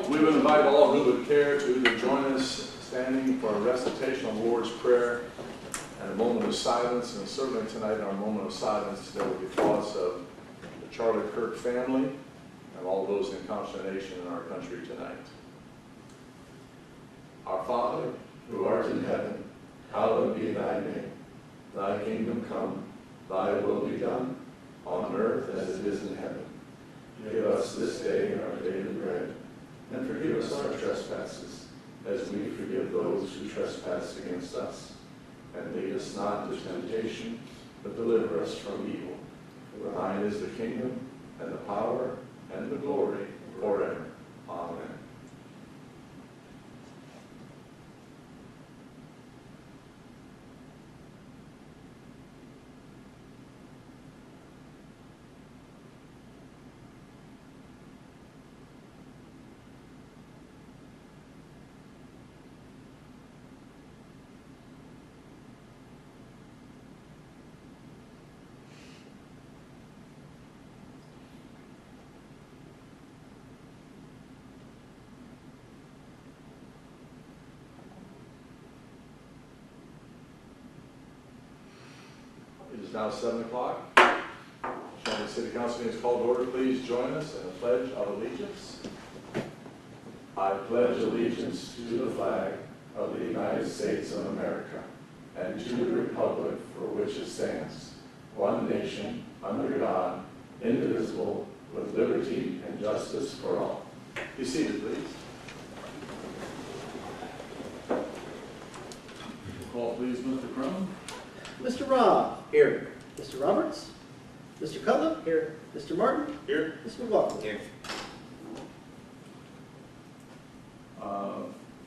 We would invite all who would care to join us standing for a recitation of the Lord's Prayer and a moment of silence. And certainly tonight in our moment of silence there will be thoughts of the Charlie Kirk family and all those in consternation in our country tonight. Our Father, who art in heaven, hallowed be thy name. Thy kingdom come, thy will be done, on earth as it is in heaven. Give us this day our daily bread, and forgive us our trespasses, as we forgive those who trespass against us. And lead us not into temptation, but deliver us from evil. For thine is the kingdom, and the power, and the glory, forever. Amen. It is now 7 o'clock. Shelby City Council meeting is called to order. Please join us in a pledge of allegiance. I pledge allegiance to the flag of the United States of America and to the republic for which it stands, one nation, under God, indivisible, with liberty and justice for all. Be seated, please. Call, please, Mr. Crum. Mr. Robb. Here. Mr. Roberts. Mr. Cutler. Here. Mr. Martin. Here. Mr. McLaughlin. Here.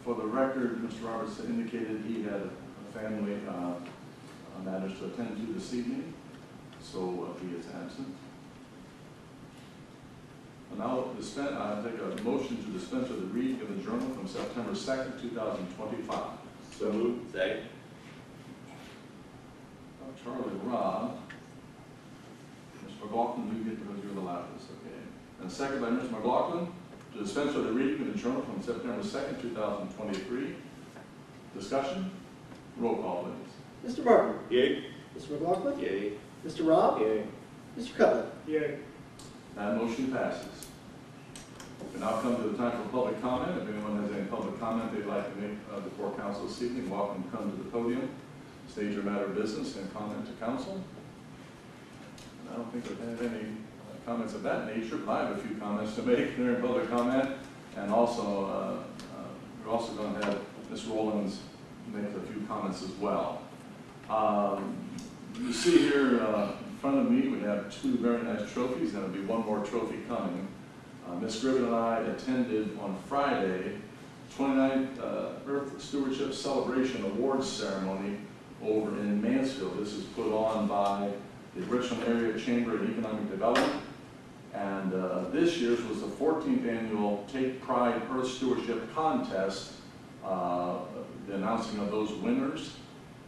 For the record, Mr. Roberts indicated he had a family matters to attend to this evening, so he is absent. Now, I take a motion to dispense with the reading of the journal from September 2nd, 2025. So moved. Second. Charlie Robb. Mr. McLaughlin, you get because you're the loudest, okay. And second by Mr. McLaughlin, to dispense with the reading of the journal from September 2nd, 2023. Discussion? Roll call, please. Mr. Martin. Yay. Mr. McLaughlin. Yay. Mr. Robb. Yay. Mr. Cutler. Yay. That motion passes. We now come to the time for public comment. If anyone has any public comment they'd like to make before council this evening, welcome to come to the podium, state your matter of business, and comment to council. I don't think we've had any comments of that nature, but I have a few comments to make during public comment, and also we're also going to have Ms. Rollins make a few comments as well. You see here in front of me we have two very nice trophies, and there'll be one more trophy coming. Ms. Griffin and I attended on Friday 29th Earth Stewardship Celebration Awards Ceremony over in Mansfield. This is put on by the Richmond Area Chamber of Economic Development. And this year's was the 14th annual Take Pride Earth Stewardship Contest, the announcing of those winners.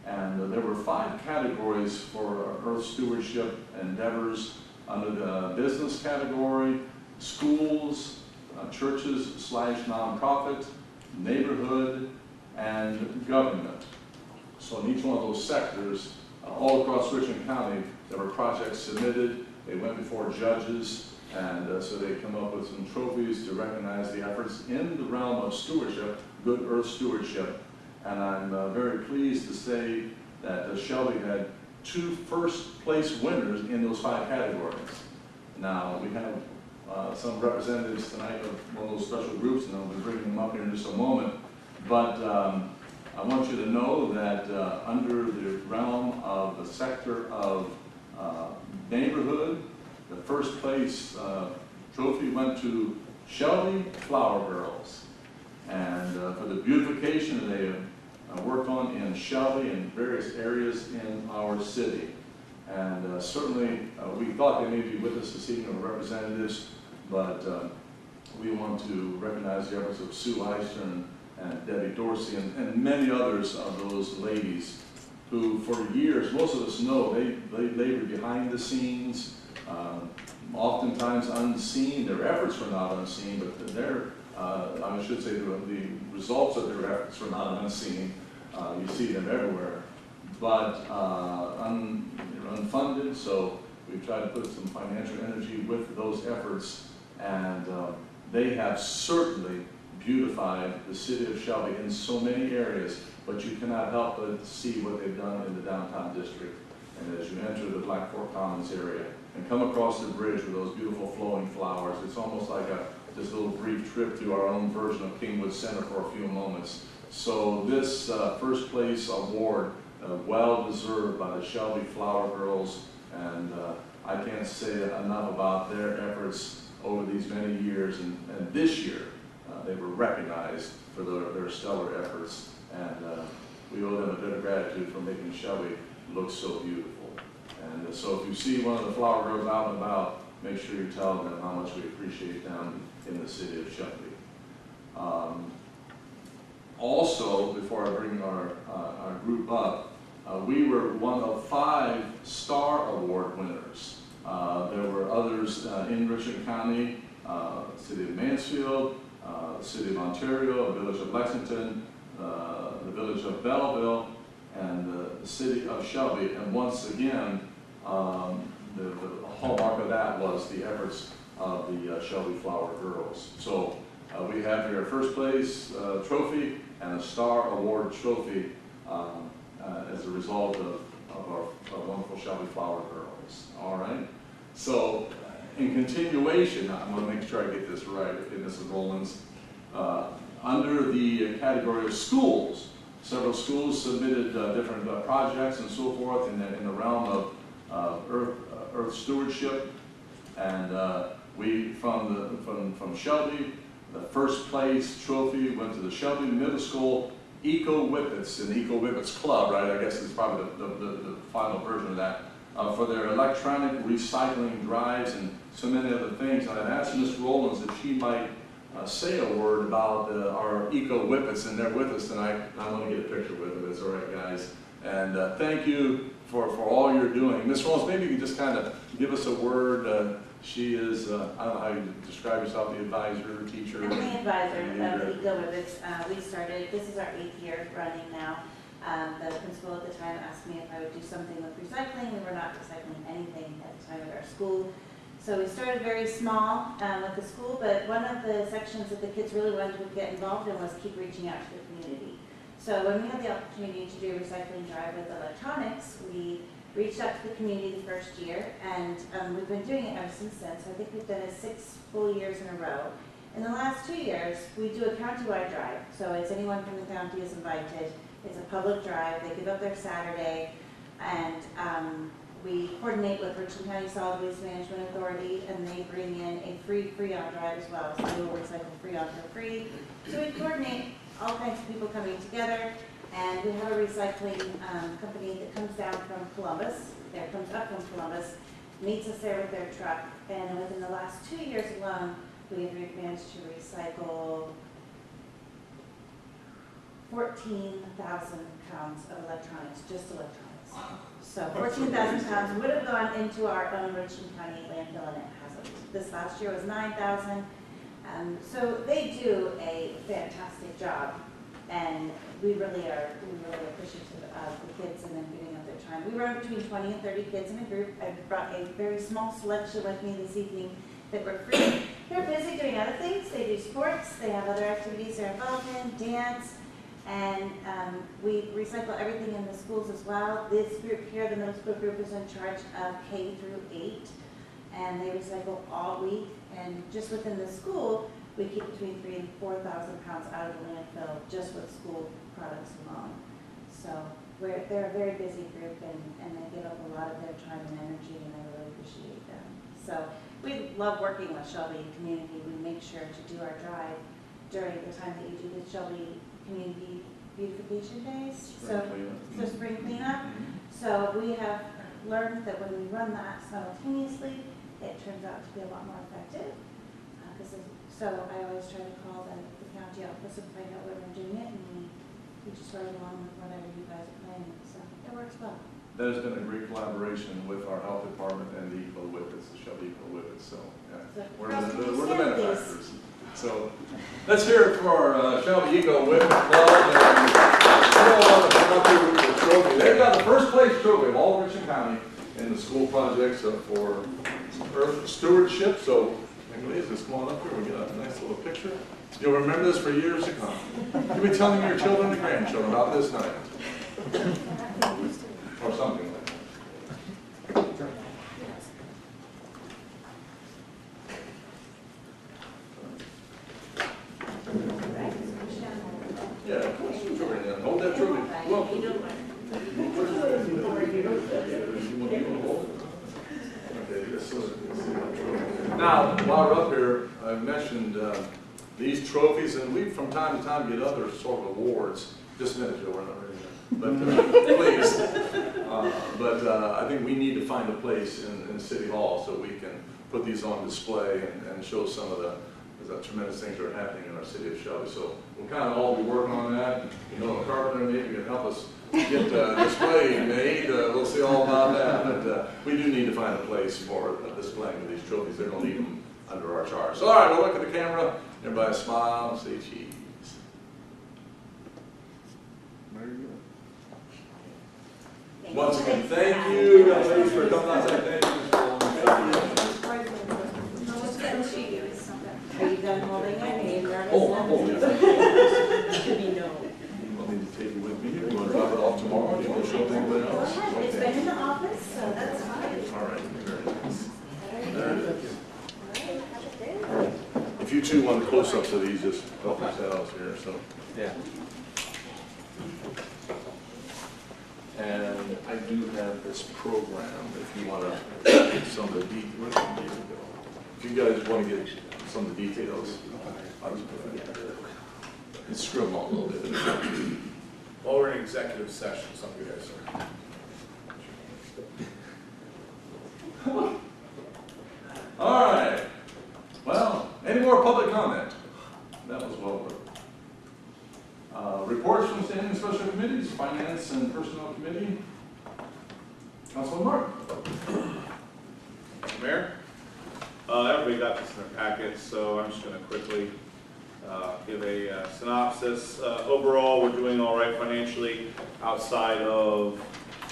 And there were 5 categories for Earth Stewardship endeavors under the business category, schools, churches / nonprofit, neighborhood, and government. So in each one of those sectors, all across Richmond County, there were projects submitted. They went before judges, and so they come up with some trophies to recognize the efforts in the realm of stewardship, good earth stewardship. And I'm very pleased to say that Shelby had 2 first-place winners in those 5 categories. Now, we have some representatives tonight of one of those special groups, and I'll be bringing them up here in just a moment. But I want you to know that under the realm of the sector of neighborhood, the first place trophy went to Shelby Flower Girls. And for the beautification they have worked on in Shelby and various areas in our city. And certainly we thought they may be with us this evening, our representatives, but we want to recognize the efforts of Sue Eister and Debbie Dorsey and many others of those ladies who for years, most of us know, they labored behind the scenes, oftentimes unseen. Their efforts were not unseen, but I should say the results of their efforts were not unseen. You see them everywhere, but they're unfunded, so we've tried to put some financial energy with those efforts, and they have certainly beautified the city of Shelby in so many areas, but you cannot help but see what they've done in the downtown district. And as you enter the Black Fork Commons area and come across the bridge with those beautiful flowing flowers, it's almost like this little brief trip to our own version of Kingwood Center for a few moments. So this first place award, well deserved by the Shelby Flower Girls, and I can't say enough about their efforts over these many years, and this year they were recognized for their stellar efforts, and we owe them a bit of gratitude for making Shelby look so beautiful. And so if you see one of the flower girls out and about, make sure you tell them how much we appreciate them in the city of Shelby. Also, before I bring our group up, we were one of 5 Star Award winners. There were others in Richland County, City of Mansfield, the City of Ontario, the Village of Lexington, the Village of Belleville, and the City of Shelby. And once again, the hallmark of that was the efforts of the Shelby Flower Girls. So we have here a first place trophy and a Star Award trophy as a result of our wonderful Shelby Flower Girls. All right. So in continuation, I'm going to make sure I get this right, okay, Mrs. Rollins. Under the category of schools, several schools submitted different projects and so forth in the realm of earth stewardship, and we from Shelby, the first place trophy went to the Shelby Middle School Eco Whippets and the Eco Whippets Club, right? I guess it's probably the final version of that, for their electronic recycling drives and so many other things. And I've asked Ms. Rollins if she might say a word about our Eco Whippets, and they're with us tonight. I want to get a picture with them. It's all right, guys. And thank you for all you're doing. Ms. Rollins, maybe you can just kind of give us a word. She is, I don't know how you describe yourself, the advisor, teacher. I'm the advisor of the Eco Whippets. We started, this is our 8th year running now. The principal at the time asked me if I would do something with recycling. We were not recycling anything at the time at our school. So we started very small with the school, but one of the sections that the kids really wanted to get involved in was keep reaching out to the community. So when we had the opportunity to do a recycling drive with electronics, we reached out to the community the first year, and we've been doing it ever since then. So I think we've done it 6 full years in a row. In the last 2 years, we do a county-wide drive. So it's anyone from the county is invited. It's a public drive. They give up their Saturday, and we coordinate with Richland County Solid Waste Management Authority, and they bring in a free Freon drive as well. So we will recycle Freon for free. So we coordinate all kinds of people coming together, and we have a recycling company that comes down from Columbus, comes up from Columbus, meets us there with their truck, and within the last 2 years alone, we've managed to recycle 14,000 pounds of electronics, just electronics. Wow. So 14,000 pounds would have gone into our own Richland County landfill, and it hasn't. This last year was 9,000. So they do a fantastic job, and we really appreciative of the kids and them giving up their time. We run between 20 and 30 kids in a group. I brought a very small selection with me this evening that were free. They're busy doing other things. They do sports. They have other activities they're involved in, dance, and we recycle everything in the schools as well. This group here, the middle school group, is in charge of K through 8, and they recycle all week. And just within the school, we keep between 3,000 and 4,000 pounds out of the landfill just with school products alone. So they're a very busy group, and they give up a lot of their time and energy, and I really appreciate them. So we love working with Shelby community. We make sure to do our drive during the time that you do the Shelby Community Beautification Days, spring cleanup. So we have learned that when we run that simultaneously, it turns out to be a lot more effective. So I always try to call the county office and find out when we're doing it, and we just run along with whatever you guys are planning. So it works well. that has been a great collaboration with our health department and the Eco Whippets, the Shelby Eco Whippets. So yeah, we're the manufacturers. So let's hear it for our Shelby Eco Whippet Club. And trophy. They've got the first place trophy of all Richland County in the school projects for Earth stewardship. So ladies, just come on up here. We get a nice little picture. You'll remember this for years to come. You'll be telling your children and grandchildren about this night. Or something like that. Yeah, hold that trophy. Well, now, while we're up here, I mentioned these trophies, and we from time to time get other sort of awards. Just a minute, Joe, we're not ready yet. But please. I think we need to find a place in City Hall so we can put these on display and show some of the tremendous things that are happening in our city of Shelby. So we'll kind of all be working on that. You know, a carpenter maybe can help us get the display made. We'll see all about that. But we do need to find a place for displaying of these trophies. They're going to leave them under our charge. So all right, we'll look at the camera. Everybody smile and say cheese. There you go. Once again, thank you, ladies, for coming out today. Are you done holding it? Are you nervous? Oh, yeah. Should be no. I'll need to take it with me. You want to drop it off tomorrow? Do you want to show anybody Go else? ahead, it's been in the office, so that's fine. All right, very nice. If you two want close-ups of these, just help yourselves here. So. Yeah. And I do have this program if you want to get some of the details. If you guys want to get some of the details, I'll just put it there. And screw them all a little bit. While we're in executive session, some of you guys are. All right. Well, any more public comment? That was well worth it. Reports from standing special committees, Finance and Personnel Committee. Councilman Martin. Thank you, Mayor. Everybody got this in their packets, so I'm just going to quickly give a synopsis. Overall, we're doing all right financially outside of,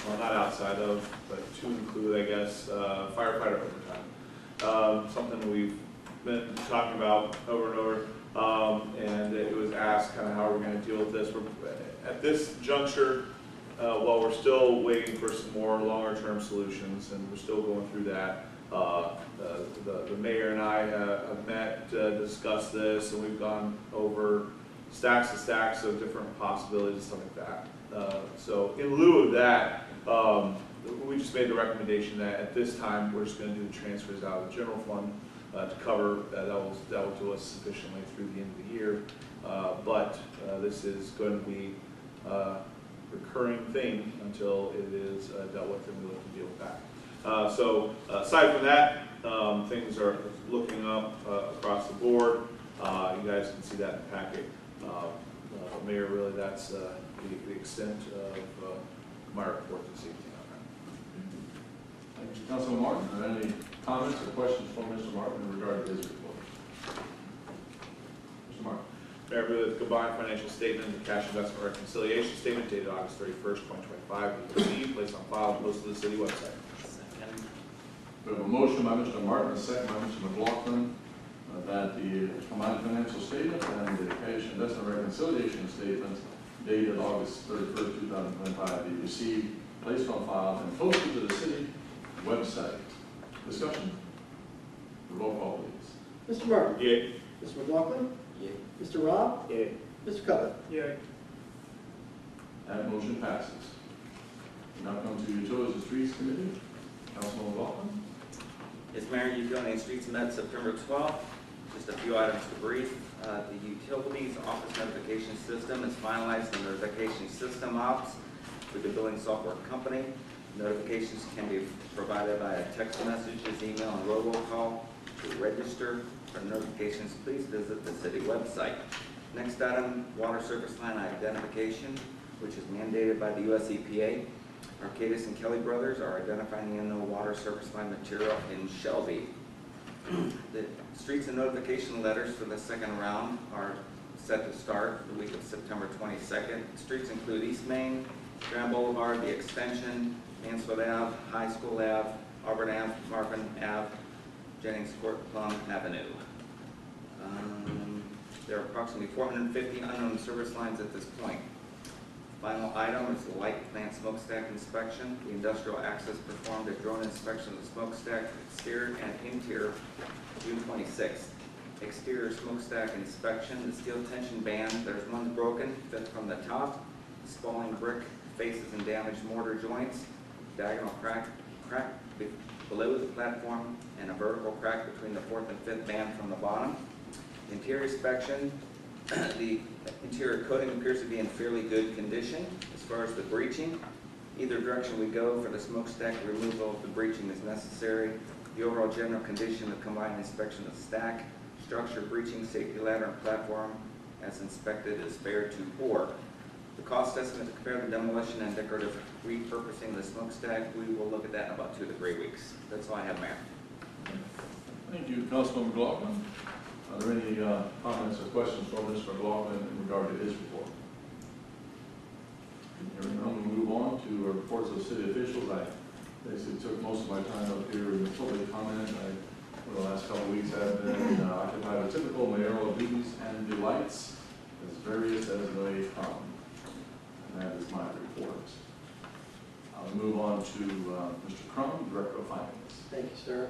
well, not outside of, but to include, I guess, firefighter overtime. Something we've been talking about over and over. And it was asked kind of how are we going to deal with this. We're, at this juncture, while we're still waiting for some more longer term solutions and we're still going through that, the mayor and I have met to discuss this, and we've gone over stacks and stacks of different possibilities and stuff like that. So in lieu of that, we just made the recommendation that at this time we're just going to do the transfers out of the general fund to cover that will do us sufficiently through the end of the year. But this is going to be a recurring thing until it is dealt with and we look to deal with that. So aside from that, things are looking up across the board. You guys can see that in the packet. Mayor, really that's the extent of my report this evening. Thank you, Councilman Martin. Are there any comments or questions from Mr. Martin in regard to his report? Mr. Martin. Mayor, really the combined financial statement and cash investment reconciliation statement dated August 31st, 2025 be received, placed on file, and posted to the city website. We have a motion by Mr. Martin, a second by Mr. McLaughlin, that the combined financial statement and the cash investment reconciliation statement dated August 31st, 2025 be received, placed on file, and posted to the city website. Discussion? Roll call, please. Mr. Martin? Yay. Mr. McLaughlin? Yay. Mr. Rob? Yay. Mr. Cutler? Yay. That motion passes. We now come to Utilities and Streets Committee. Councilman McLaughlin. Yes, Mayor, Utility and Streets met September 12th. Just a few items to brief. The Utilities Office Notification System is finalized the notification system ops with the billing software company. Notifications can be provided via text messages, email, and robocall. To register for notifications, please visit the city website. Next item, water service line identification, which is mandated by the US EPA. Arcadis and Kelly Brothers are identifying the unknown water service line material in Shelby. The streets and notification letters for the second round are set to start the week of September 22nd. Streets include East Main, Grand Boulevard, the Extension, Mansfield Ave, High School Ave, Auburn Ave, Marvin Ave, Jennings Court, Plum Avenue. There are approximately 450 unknown service lines at this point. Final item is the light plant smokestack inspection. The industrial access performed a drone inspection of the smokestack exterior and interior June 26th. Exterior smokestack inspection, the steel tension band, there's one broken, fifth from the top, spalling brick faces and damaged mortar joints, diagonal crack below the platform, and a vertical crack between the fourth and fifth band from the bottom. Interior inspection, the interior coating appears to be in fairly good condition. As far as the breaching, either direction we go for the smokestack, removal of the breaching is necessary. The overall general condition of combined inspection of stack, structure, breaching, safety ladder, and platform as inspected is fair to poor. The cost estimate to compare the demolition and decorative repurposing of the smokestack, we will look at that in about 2 to 3 weeks. That's all I have, Mayor. Thank you, Councilman McLaughlin. Are there any comments or questions for Mr. McLaughlin in regard to his report? Hearing none, we move on to reports of city officials. I basically took most of my time up here in the public comment. For the last couple of weeks, I've been occupied with typical mayoral duties and delights, as various as they come. And that is my report. I'll move on to Mr. Crum, Director of Finance. Thank you, sir.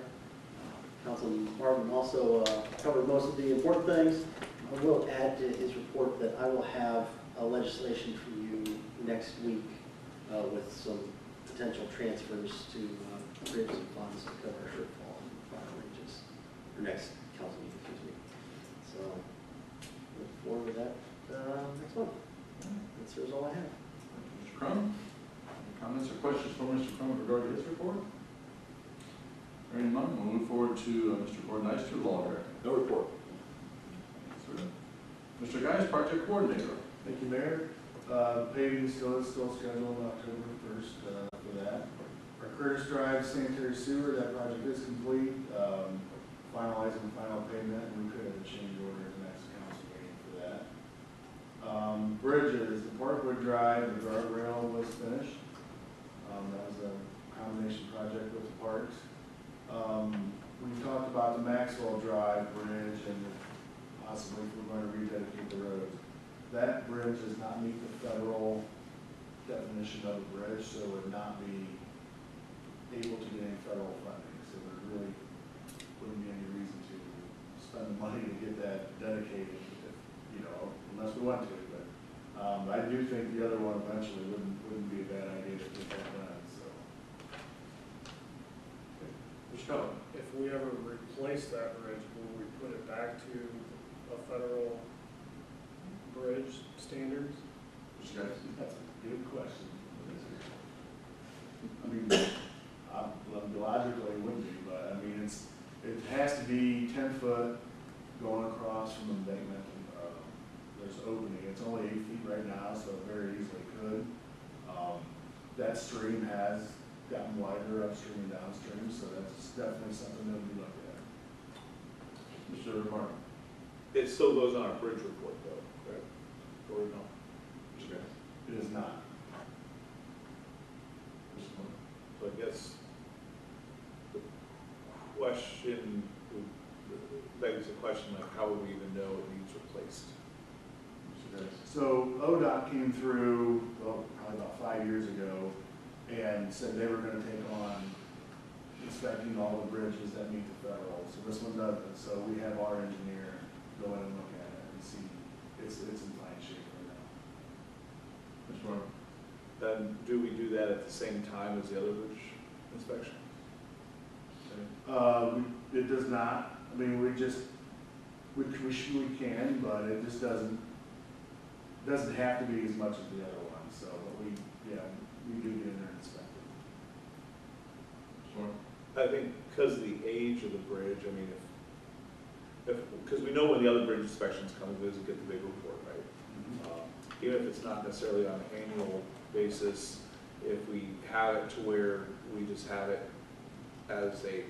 Councilman Marvin also covered most of the important things. I will add to his report that I will have legislation for you next week with some potential transfers to bridge and funds to cover our shortfall in fire ranges, or next council meeting, excuse me. So look forward to that next month. That's all I have. Mr. Crum, any comments or questions for Mr. Crum with regard to his report? Hearing none, we'll move forward to Mr. Gordon Eister, Law Director. No report. Mr. Guy is Project Coordinator. Thank you, Mayor. Paving is still scheduled on October 1st for that. Our Curtis Drive sanitary sewer, that project is complete. Finalizing final payment, and we could have a change order at the next council meeting for that. Bridges, the Parkwood Drive, the guardrail was finished. That was a combination project with the parks. We talked about the Maxwell Drive bridge and possibly if we're going to rededicate the roads. That bridge does not meet the federal definition of a bridge, so it would not be able to get any federal funding. So there really wouldn't be any reason to spend the money to get that dedicated, if, unless we want to. But I do think the other one eventually wouldn't be a bad idea to get that done. So. Mr. Keller. If we ever replace that bridge, will we put it back to a federal bridge standards? Mr. Guy. That's a good question. I mean, logically it wouldn't be, but I mean, it has to be 10 foot going across from the embankment. There's opening. It's only 8 feet right now, so it very easily could. That stream has gotten wider upstream and downstream, so that's definitely something that we look at. Mr. Martin. It still goes on our bridge report though, correct? Or no? Mr. Guy. It is not. Mr. Martin. So I guess the question begs the question, like, how would we even know it needs replaced? Mr. Guy. So ODOT came through, well, probably about 5 years ago, and said they were going to take on inspecting all the bridges that meet the federal. So this one doesn't. So we have our engineer go in and look at it and see it's in fine shape right now. Mr. Martin. Then do we do that at the same time as the other bridge inspection? It does not. I mean, we can, but it just doesn't have to be as much as the other one. So, but we do get in there and inspect it. Mr. Martin. I think because of the age of the bridge, I mean, because we know when the other bridge inspections come, we get the big report, right? Even if it's not necessarily on an annual basis, if we have it to where we just have it as a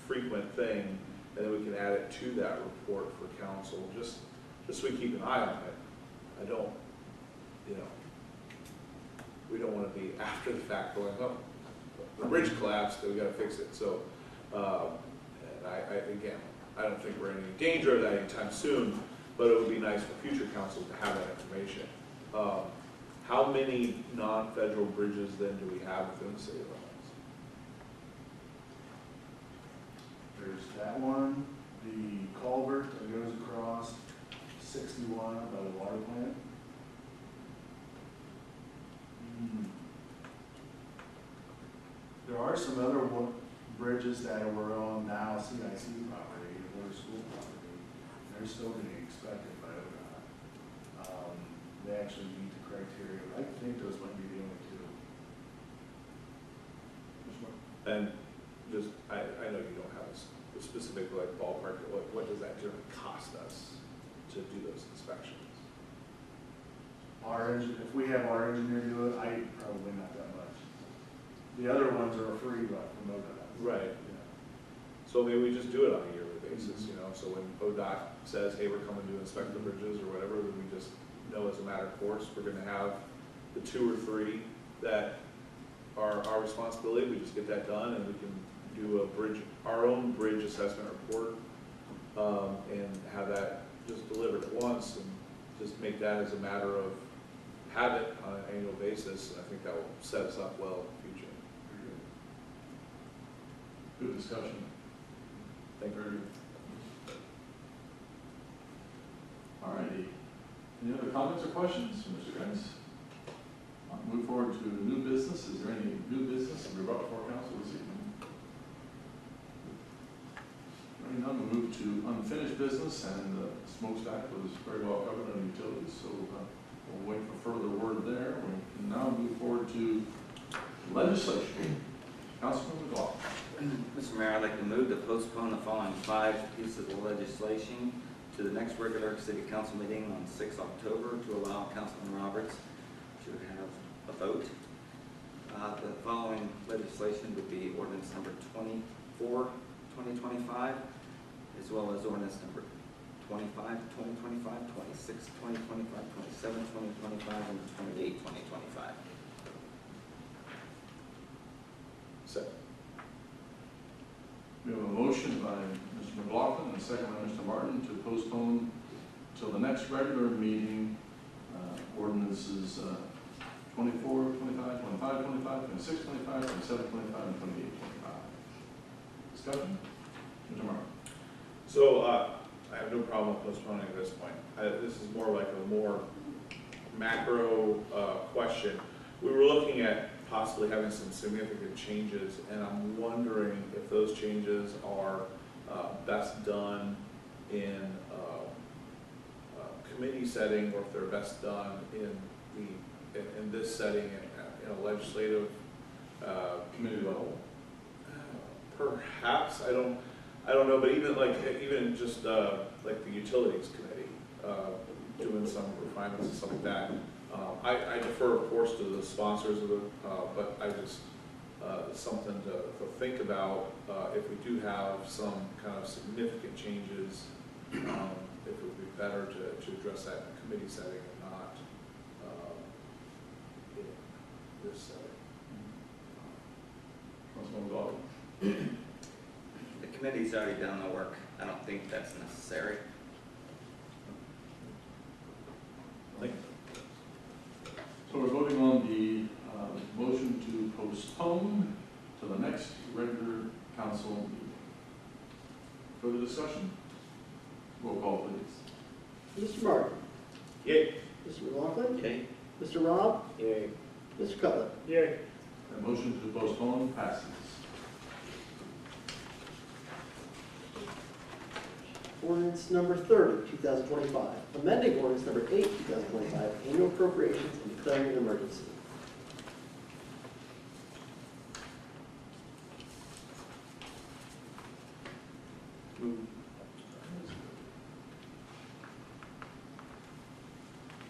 frequent thing, and then we can add it to that report for council, just so we keep an eye on it. I don't, you know, we don't want to be after the fact going, oh, the bridge collapsed, we got to fix it. So, and again, I don't think we're in any danger of that anytime soon, but it would be nice for future councils to have that information. How many non-federal bridges then do we have within the city limits? There's that one, the culvert that goes across 61 by the water plant. There are some other bridges that were on now CIC property, or school property. They're still being inspected by ODOT. They actually meet the criteria. I think those might be the only two. And just, I know you don't have a specific like ballpark, what does that generally cost us to do those inspections? If we have our engineer do it, probably not that much. The other ones are free, but from ODOT. Right. Yeah. So maybe we just do it on a yearly basis, you know, so when ODOT says, hey, we're coming to inspect the bridges or whatever, then we just know as a matter of course, we're gonna have the 2 or 3 that are our responsibility. We just get that done and we can do our own bridge assessment report, and have that just delivered at once and just make that as a matter of habit on an annual basis. And I think that will set us up well in the future. Good discussion. Thank you. Very good. All righty. Any other comments or questions from Mr. Grimes? I'll move forward to new business. Is there any new business to be brought before council this evening? Hearing none, we'll move to unfinished business, and the smokestack was very well covered on utilities, so we'll wait for further word there. We can now move forward to legislation. Councilman McLaughlin. Mr. Mayor, I'd like to move to postpone the following 5 pieces of legislation to the next regular city council meeting on 6 October to allow Councilman Roberts to have a vote. The following legislation would be ordinance number 24, 2025, as well as ordinance number 25, 2025, 26, 2025, 27, 2025, and 28, 2025. So, We have a motion by Mr. McLaughlin and a second by Mr. Martin to postpone till the next regular meeting ordinances 24, 25, 25, 25, 26, 25, 27, 25, and 28, 25. Discussion? Mr. Martin. so I have no problem with postponing at this point. This is more like a more macro question. We were looking at possibly having some significant changes, and I'm wondering if those changes are best done in committee setting, or if they're best done in this setting in a legislative Committee level. perhaps. I don't know, but even just like the utilities committee doing some refinements and stuff like that. I defer, of course, to the sponsors of the, but I just something to think about if we do have some kind of significant changes. If it would be better to address that in a committee setting and not in this setting. Councilman McLaughlin. The committee's already done the work. I don't think that's necessary. So we're voting on the motion to postpone to the next regular council meeting. Further discussion? Roll call, please. Mr. Martin? Yay. Mr. McLaughlin? Okay? Mr. Rob? Yay. Mr. Cutler? Yay. The motion to postpone passes. Ordinance number 30, 2025, amending ordinance number 8, 2025, annual appropriations and declaring an emergency.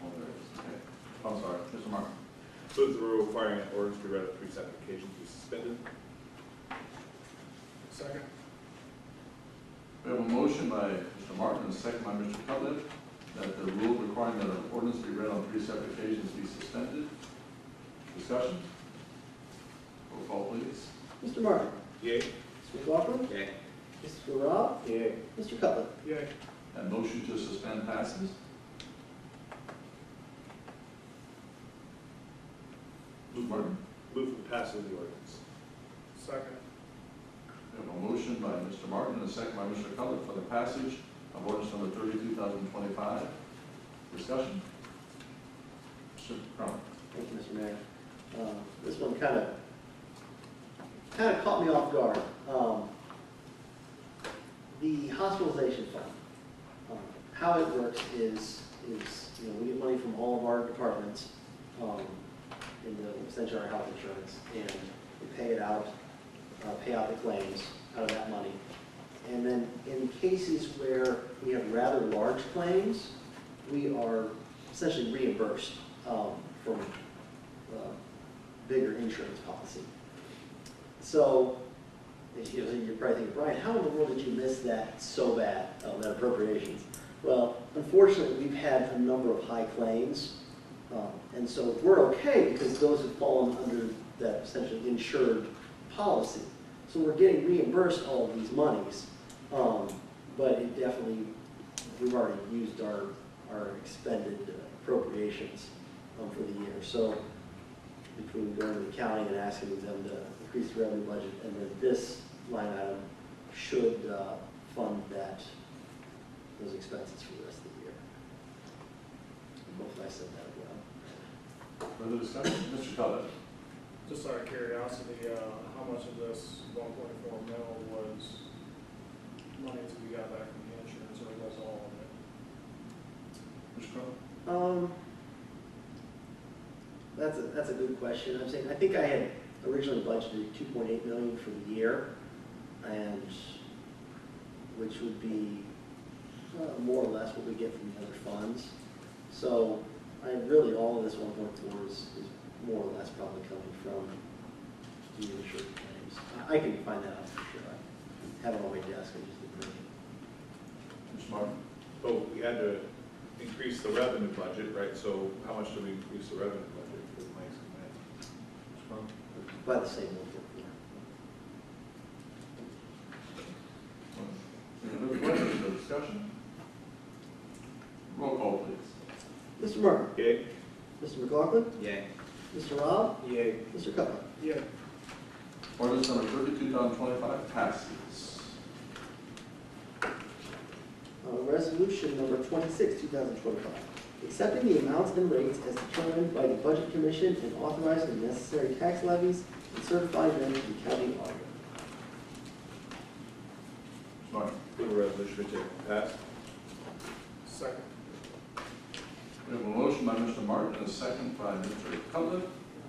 Oh, there it is. Okay. I'm sorry, Mr. Martin. Move the rule requiring an ordinance to be read on 3 separate occasions be suspended. Second. We have a motion by Mr. Martin and a second by Mr. Cutler that the rule requiring that an ordinance be read on 3 separate occasions be suspended. Discussion? Roll call, please. Mr. Martin? Yay. Mr. McLaughlin? Yay. Mr. Rob? Yay. Mr. Cutler? Yay. That motion to suspend passes. Mr. Martin? Move for passage of the ordinance. Second. We have a motion by Mr. Martin and a second by Mr. Cutler for the passage of ordinance number 30, 2025. Discussion? Mr. Crum? Thank you, Mr. Mayor. This one kind of caught me off guard. The hospitalization fund, how it works is we get money from all of our departments, in essentially our health insurance, and we pay it out, pay out the claims out of that money. And then in cases where we have rather large claims, we are essentially reimbursed from bigger insurance policy. So, you're probably thinking, Brian, how in the world did you miss that so bad, that appropriations? Well, unfortunately, we've had a number of high claims, and so we're okay because those have fallen under that essentially insured policy. So we're getting reimbursed all of these monies, but it definitely, we've already used our expended appropriations for the year. So between going to the county and asking them to increase the revenue budget, and then this line item should fund those expenses for the rest of the year. Hopefully I said that well. Further discussion? Mr. Cutler? Just out of curiosity, how much of this 1.4 mil was money that we got back from the insurance, or was all of it? Mr. Crum? That's a good question. I think I had originally budgeted 2.8 million for the year, and which would be more or less what we get from the other funds. So really all of this 1.4 is more or less probably coming from the insured claims. I can find that out for sure. I have it on my desk. I just didn't bring it. Mr. Martin? Oh, we had to increase the revenue budget, right? So how much do we increase the revenue budget for the next command? Mr. Crum? By the same 1.4. Any other questions or discussion? Roll call, please. Mr. Martin? Yay. Mr. McLaughlin? Yay. Mr. Rob? Yay. Mr. Cutler? Yeah. Ordinance number 30, 2025 passes. Resolution number 26, 2025, accepting the amounts and rates as determined by the Budget Commission and authorizing the necessary tax levies and certifying them to the county auditor. Mr. Martin? Move a resolution to take pass. Second. We have a motion by Mr. Martin and a second by Mr. Cutler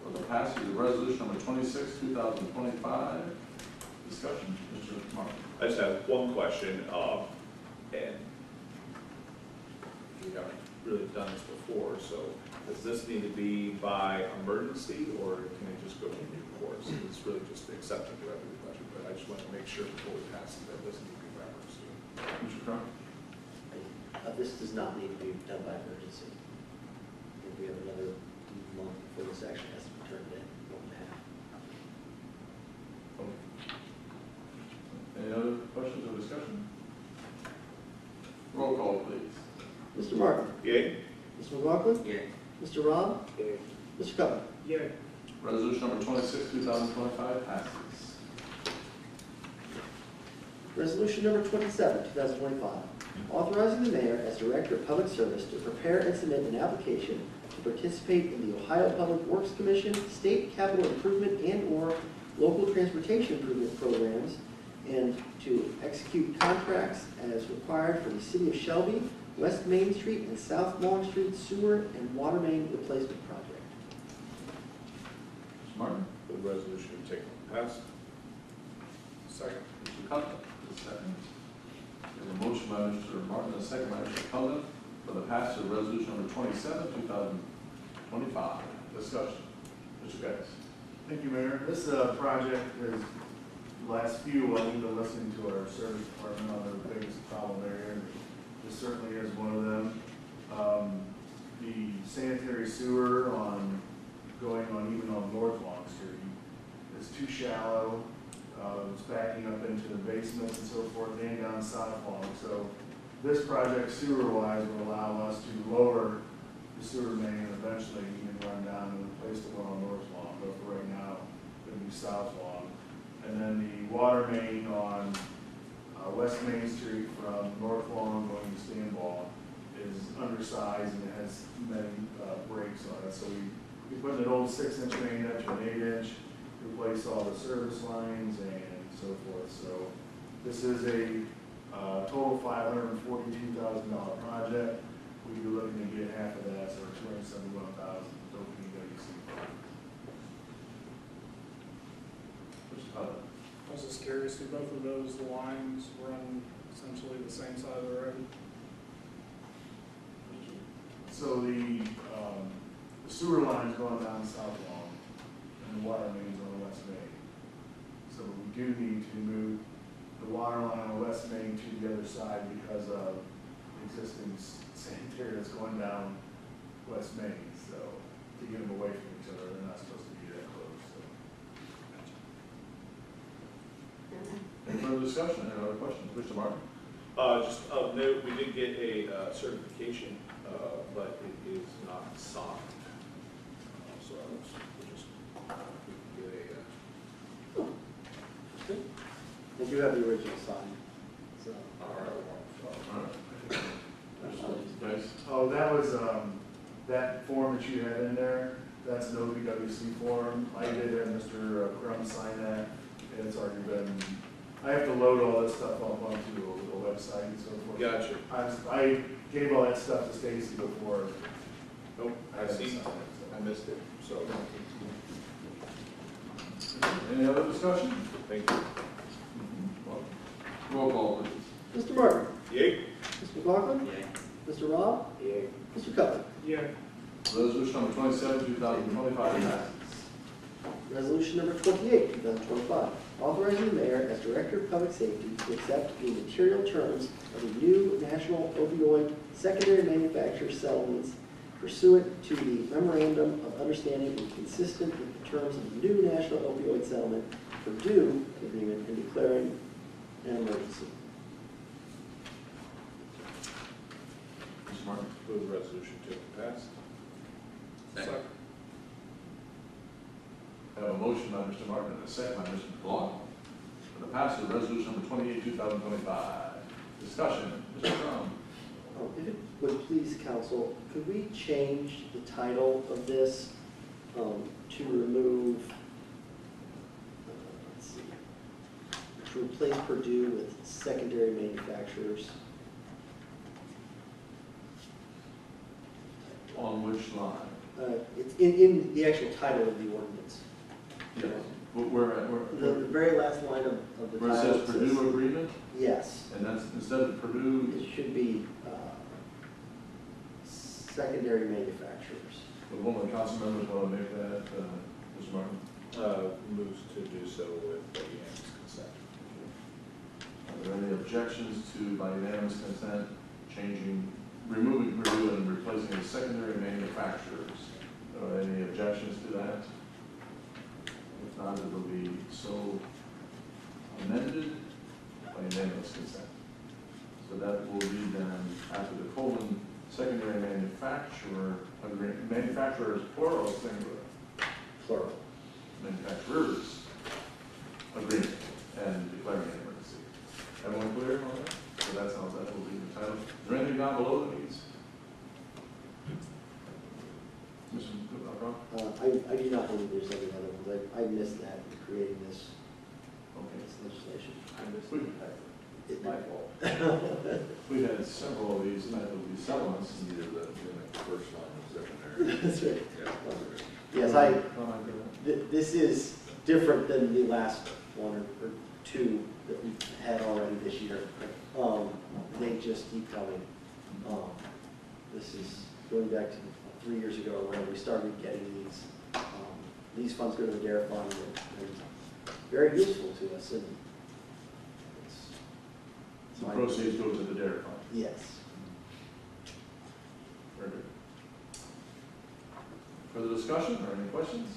for the passage of resolution number 26, 2025. Discussion, Mr. Martin. I just have one question, and we haven't really done this before, so does this need to be by emergency, or can it just go to due course? It's really just accepting the revenue budget, but I just want to make sure before we pass it, that it doesn't need to be by emergency. Mr. Crum? This does not need to be done by emergency. I think we have another month before this actually has to be turned in, month and a half. Any other questions or discussion? Roll call, please. Mr. Martin? Yay? Mr. McLaughlin? Yay. Mr. Rob? Yay. Mr. Cutler? Yeah. Resolution number 26, 2025 passes. Resolution number 27, 2025, authorizing the mayor as Director of Public Service to prepare and submit an application to participate in the Ohio Public Works Commission, state capital improvement and/or local transportation improvement programs, and to execute contracts as required for the City of Shelby, West Main Street, and South Long Street sewer and water main replacement project. Mr. Martin? Move a resolution to take pass. Second. Mr. Cutler, the second. We have a motion by Mr. Martin and a second by Mr. Cutler for the passage of resolution number 27, 2025. Discussion. Mr. Geis. Thank you, Mayor. This project is, the last few, we've been listening to our service department on the biggest problem area. This certainly is one of them. The sanitary sewer going on even on North Long Street is too shallow. It's backing up into the basements and so forth, and down South Long. So this project sewer-wise will allow us to lower the sewer main and eventually even run down and replace the one on North Long. But for right now, it'll be South Long. And then the water main on West Main Street from North Long going to Stanball is undersized and it has many breaks on it. So we put an old 6-inch main up to an 8-inch, replace all the service lines and so forth. So this is a total $542,000 project. We'd be looking to get half of that, so $271,000 OPWC. Mr. Butler. I was just curious, do both of those lines run essentially the same side of the road? So the sewer line's going down South Long and the water main's on the West Main. So we do need to move the water line on the West Main to the other side because of existing sanitary that's going down West Main. So to get them away from each other, they're not supposed to be that close. So. Any further discussion, any other questions? Mr. Martin. Just of note, we did get a certification, but it is not signed. So we'll just get I do have the original sign, so. All right. Mr. Geis. Oh, that was, that form that you had in there, that's an OPWC form. I did have Mr. Crum sign that, and it's already been, I have to load all this stuff up onto the website and so forth. Gotcha. I gave all that stuff to Stacy before. Nope, I had to see. sign it, so. I missed it, so Any other discussion? thank you. Roll call, please. Mr. Martin? Yay? Mr. McLaughlin? Yay. Mr. Rob? Yay. Mr. Cutler? Yeah. Resolution number 27, 2025 passes. Resolution number 28, 2025, authorizing the mayor as Director of Public Safety to accept the material terms of the new national opioid secondary manufacturer settlements pursuant to the memorandum of understanding and consistent with the terms of the new national opioid settlement Purdue agreement and declaring an emergency. Mr. Martin. Move the resolution to pass. Second. I have a motion by Mr. Martin and a second by Mr. McLaughlin for the passage of resolution number 28, 2025. Discussion, Mr. Crum. If it would please, council, could we change the title of this to remove, let's see, to replace Purdue with secondary manufacturers? On which line? It's in the actual title of the ordinance. Yes. Where, The very last line of the where it title. says Purdue agreement, Yes, and that's instead of Purdue, it should be secondary manufacturers. would one of the council members want to make that, Mr. Martin? Moves to do so with unanimous consent. Are there any objections to, by unanimous consent, removing Purdue and replacing it with secondary manufacturers? Are there any objections to that? If not, it will be so amended by unanimous consent. So that will read then, after the colon, secondary manufacturer agreement, manufacturers plural, singular, Plural. manufacturers agreement, and declaring an emergency. Everyone clear on that? So that sounds, that will be the title. Is there anything down below that needs? Mr. McLaughlin? I do not believe there's any other ones. I missed that in creating this legislation. It's my fault. We had several of these, these settlements. Either the first line or secondary. That's right. Yeah. Yes, Comment to that? this is different than the last one or two that we've had already this year. They just keep coming. This is going back to 3 years ago when we started getting these these funds go to the DARE fund, and very useful to us, and it's The my- proceeds go to the dairy fund. Yes. Very good. Further discussion or any questions?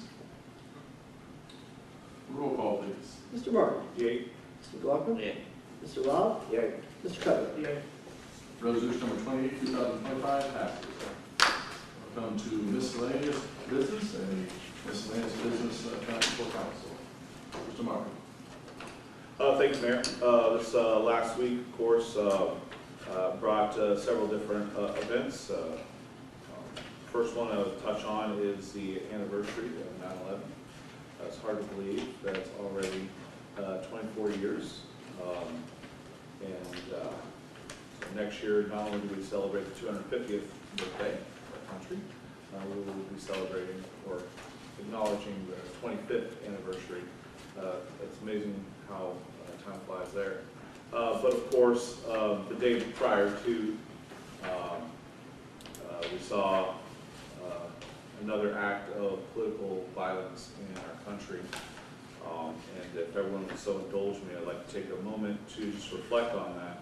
Roll call, please. Mr. Martin? Yay. Mr. McLaughlin? Yay. Mr. Rob? Yay. Mr. Cutler? Yay. Resolution number 28, 2025 passes. We'll come to miscellaneous business, any miscellaneous business accounts for council. Mr. Martin. Thank you, Mayor. This last week, of course, brought several different events. First one I'll touch on is the anniversary of 9/11. It's hard to believe that it's already 24 years. So next year, not only do we celebrate the 250th birthday of our country, we will be celebrating or acknowledging the 25th anniversary. It's amazing how time flies there. But of course, the day prior to, we saw another act of political violence in our country. And if everyone would so indulge me, I'd like to take a moment to just reflect on that.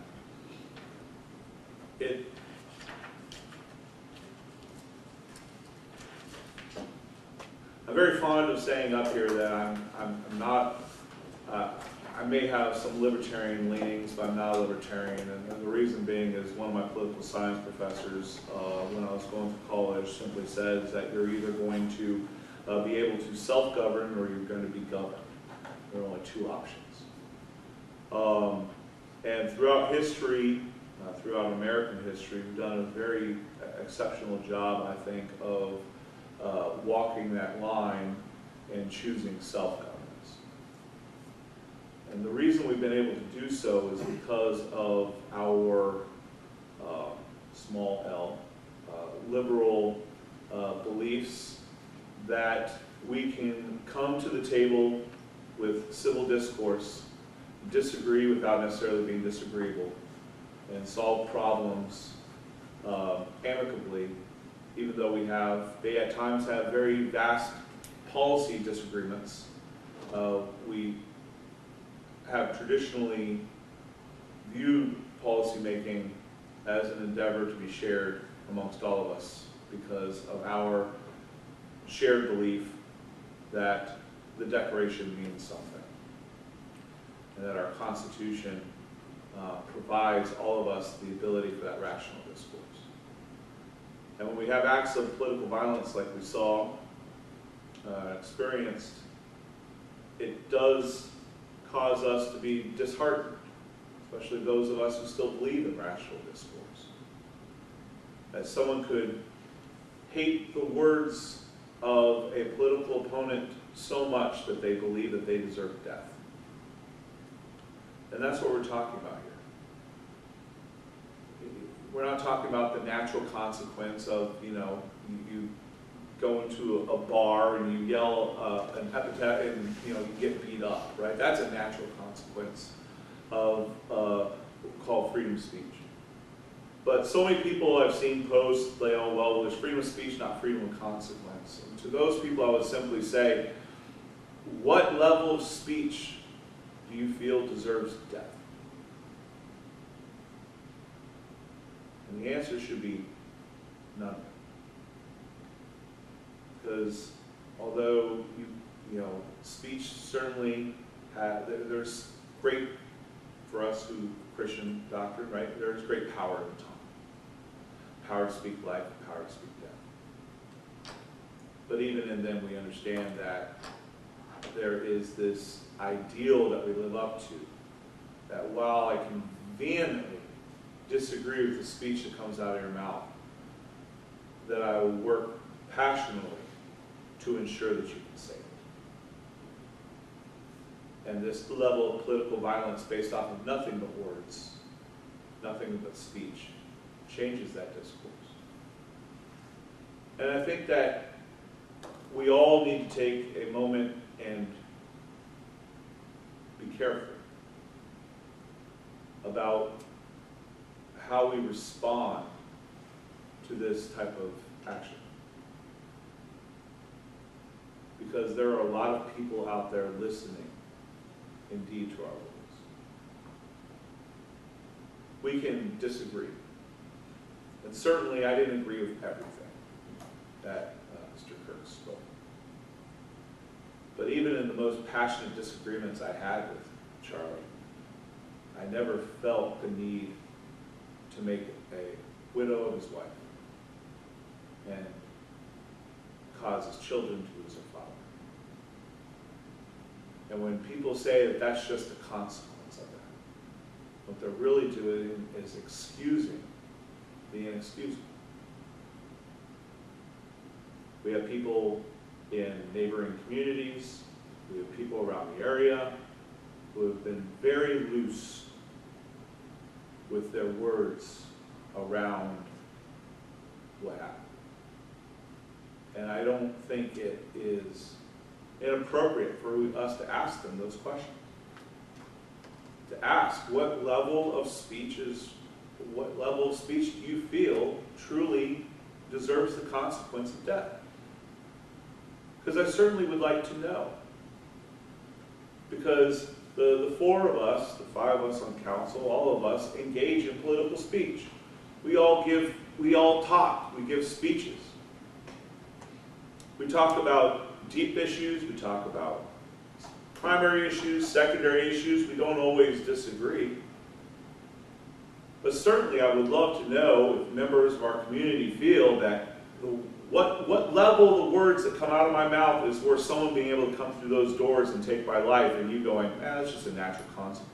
I'm very fond of saying up here that I'm not, I may have some libertarian leanings, but I'm not a libertarian. And the reason being is one of my political science professors, when I was going to college, simply says that you're either going to be able to self-govern or you're going to be governed. There are only two options. And throughout history, throughout American history, we've done a very exceptional job, I think, of walking that line and choosing self-governance. And the reason we've been able to do so is because of our small L, liberal beliefs that we can come to the table with civil discourse, disagree without necessarily being disagreeable, and solve problems amicably, even though they at times have very vast policy disagreements. We have traditionally viewed policymaking as an endeavor to be shared amongst all of us because of our shared belief that the Declaration means something, and that our Constitution provides all of us the ability for that rational discourse. And when we have acts of political violence like we saw, experienced, it does cause us to be disheartened, especially those of us who still believe in rational discourse. That someone could hate the words of a political opponent so much that they believe that they deserve death. And that's what we're talking about here. We're not talking about the natural consequence of, you go into a bar and you yell an epithet and, you get beat up, right? That's a natural consequence of called freedom of speech. But so many people I've seen post, well, there's freedom of speech, not freedom of consequence. And to those people, I would simply say, what level of speech do you feel deserves death? And the answer should be none. Because although speech certainly there's great for us who Christian doctrine, right? There's great power in the tongue. Power to speak life, power to speak death. But even in them, we understand that there is this ideal that we live up to, that while I can vehemently disagree with the speech that comes out of your mouth, that I will work passionately to ensure that you can say it. And this level of political violence based off of nothing but words, nothing but speech, changes that discourse. And I think that we all need to take a moment and be careful about how we respond to this type of action. because there are a lot of people out there listening indeed to our words. We can disagree. And certainly I didn't agree with everything that Mr. Kirk spoke. But even in the most passionate disagreements I had with Charlie, I never felt the need to make a widow of his wife and cause his children to lose their father. And when people say that that's just a consequence of that, what they're really doing is excusing the inexcusable. We have people in neighboring communities, we have people around the area who have been very loose with their words around what happened. And I don't think it is inappropriate for us to ask them those questions. To ask what level of speech do you feel truly deserves the consequence of death? Because I certainly would like to know. Because the four of us, the five of us on council, all of us engage in political speech. We all talk, we give speeches. We talk about deep issues, we talk about primary issues, secondary issues. We don't always disagree. But certainly I would love to know if members of our community feel that what level the words that come out of my mouth is worth someone being able to come through those doors and take my life, and you going, that's just a natural consequence.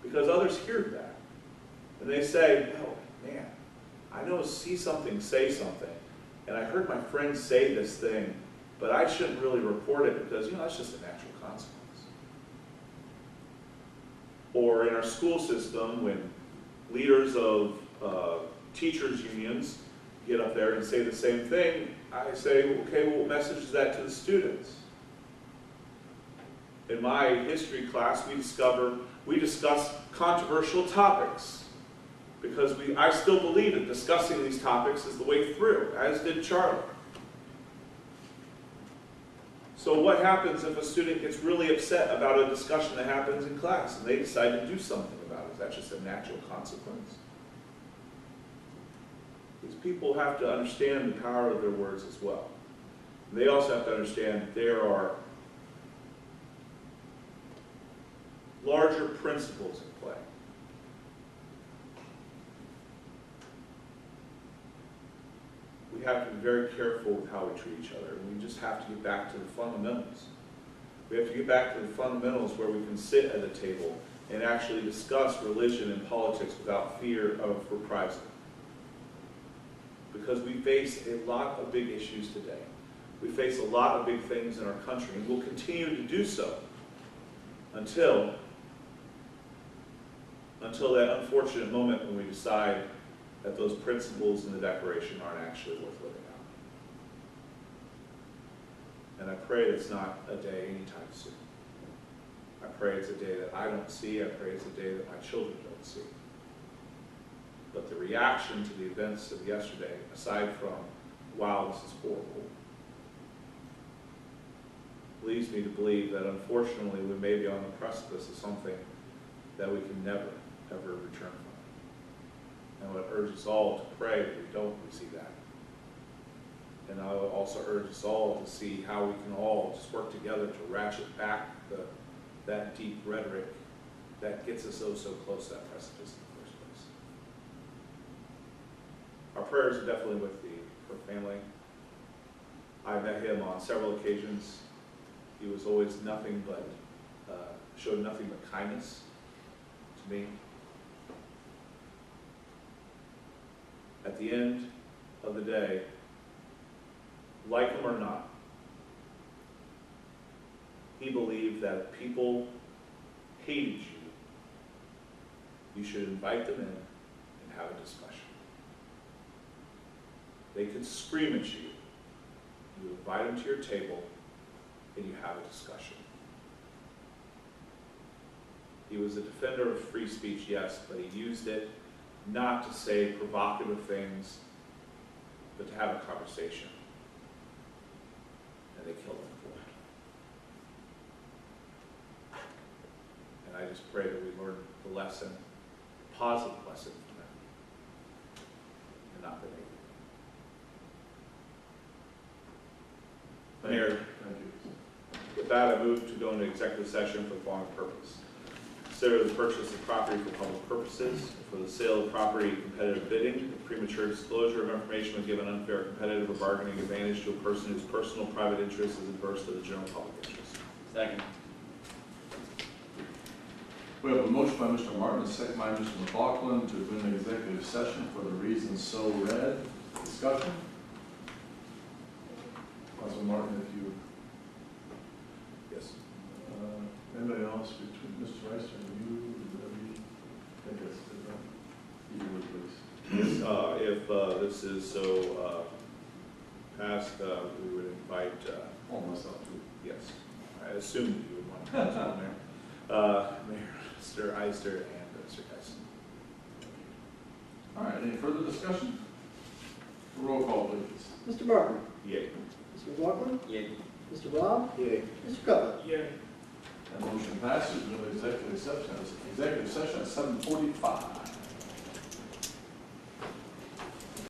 Because others hear that, and they say, oh, man, I know see something, say something, and I heard my friend say this thing, but I shouldn't really report it because, that's just a natural consequence. Or in our school system, when leaders of teachers' unions get up there and say the same thing, I say, okay, well, what message is that to the students? In my history class, we discuss controversial topics because I still believe that discussing these topics is the way through, as did Charlie. So what happens if a student gets really upset about a discussion that happens in class and they decide to do something about it? Is that just a natural consequence? These people have to understand the power of their words as well. They also have to understand that there are larger principles in play. We have to be very careful with how we treat each other, and we just have to get back to the fundamentals. We have to get back to the fundamentals where we can sit at a table and actually discuss religion and politics without fear of reprisal. Because we face a lot of big issues today. We face a lot of big things in our country, and we'll continue to do so until that unfortunate moment when we decide that those principles in the Declaration aren't actually worth living out. And I pray it's not a day anytime soon. I pray it's a day that I don't see. I pray it's a day that my children don't see. But the reaction to the events of yesterday, aside from, wow, this is horrible, leads me to believe that unfortunately we may be on the precipice of something that we can never, ever return from. And I would urge us all to pray that we don't see that. And I would also urge us all to see how we can all just work together to ratchet back that deep rhetoric that gets us so close to that precipice in the first place. Our prayers are definitely with the Kirk family. I met him on several occasions. He was always nothing but, showed nothing but kindness to me. At the end of the day, like him or not, he believed that if people hated you, you should invite them in and have a discussion. They could scream at you. You invite them to your table and you have a discussion. He was a defender of free speech, yes, but he used it not to say provocative things, but to have a conversation. And they killed him for it. And I just pray that we learn the lesson, positive lesson from that, and not the negative. Mayor, Thank you. with that, I move to go into executive session for the following purpose. Consider the purchase of property for public purposes, for the sale of property, competitive bidding, premature disclosure of information would give an unfair competitive or bargaining advantage to a person whose personal private interest is adverse to the general public interest. Second. We have a motion by Mr. Martin, a second by Mr. McLaughlin to go into executive session for the reasons so read. Discussion? Councilman Martin, if you, Yes. anybody else between Mr. Rice and you, I think that's it, right? You would, please. Yes, if this is so passed, we would invite, All myself too. yes, I assumed you would want to come on there. Mayor, Mr. Ister, and Mr. Tyson. All right, any further discussion? Roll call, please. Mr. Martin? Yay. Mr. McLaughlin? Yay. Mr. Rob? Yay. Mr. Cutler? Yeah. That motion passes. We'll go to executive session at 7:45.